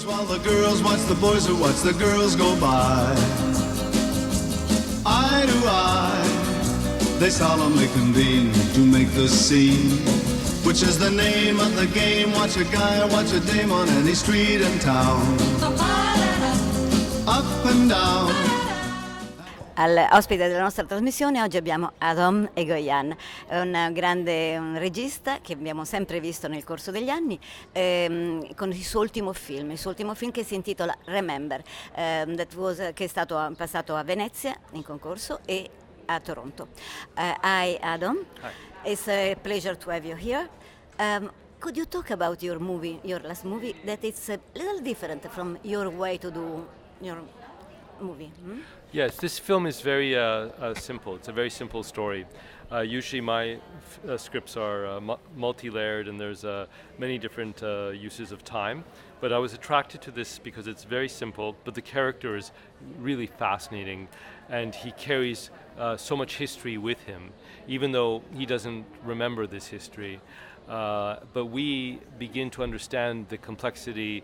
While the girls watch the boys who watch the girls go by. Eye to eye, they solemnly convene to make the scene, which is the name of the game. Watch a guy, watch a dame on any street in town. Up and down. All'ospite della nostra trasmissione oggi abbiamo Atom Egoyan, un regista che abbiamo sempre visto nel corso degli anni, con il suo ultimo film che si intitola Remember, che è stato passato a Venezia in concorso e a Toronto. Hi Adam, Hi. It's a pleasure to have you here. Could you talk about your last movie, that it's a little different from your way to do your movie? Yes, this film is very simple. It's a very simple story. Usually my scripts are multi-layered and there's many different uses of time. But I was attracted to this because it's very simple, but the character is really fascinating and he carries so much history with him, even though he doesn't remember this history. But we begin to understand the complexity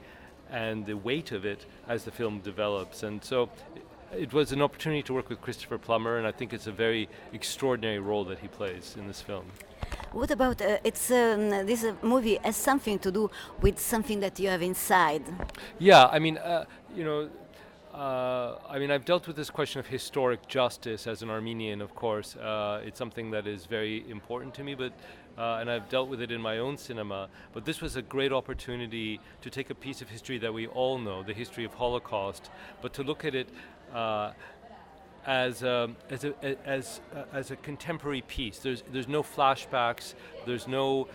and the weight of it as the film develops. And so it was an opportunity to work with Christopher Plummer, and I think it's a very extraordinary role that he plays in this film. What about this movie has something to do with something that you have inside? Yeah, I mean, I've dealt with this question of historic justice as an Armenian, of course. It's something that is very important to me, but and I've dealt with it in my own cinema. But this was a great opportunity to take a piece of history that we all know, the history of Holocaust, but to look at it as a contemporary piece. There's no flashbacks. There's no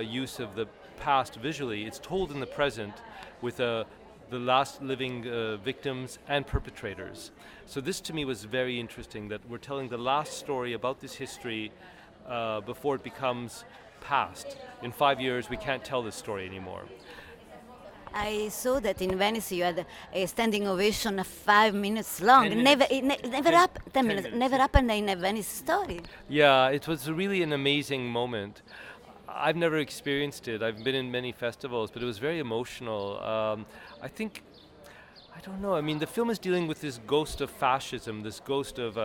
use of the past visually. It's told in the present with the last living victims and perpetrators. So this to me was very interesting, that we're telling the last story about this history before it becomes past. In 5 years we can't tell this story anymore. I saw that in Venice you had a standing ovation of 5 minutes long. 10 minutes. Ten minutes. Never happened in a Venice story. Yeah, it was really an amazing moment. I've never experienced it. I've been in many festivals, but it was very emotional. I don't know. I mean, the film is dealing with this ghost of fascism, this ghost of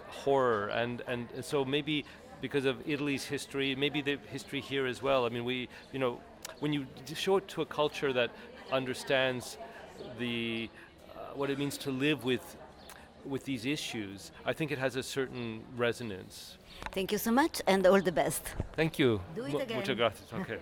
horror, and so maybe because of Italy's history, maybe the history here as well. I mean, when you show it to a culture that understands what it means to live with these issues, I think it has a certain resonance. Thank you so much and all the best. Thank you. Do it again. Muchas gracias. Okay.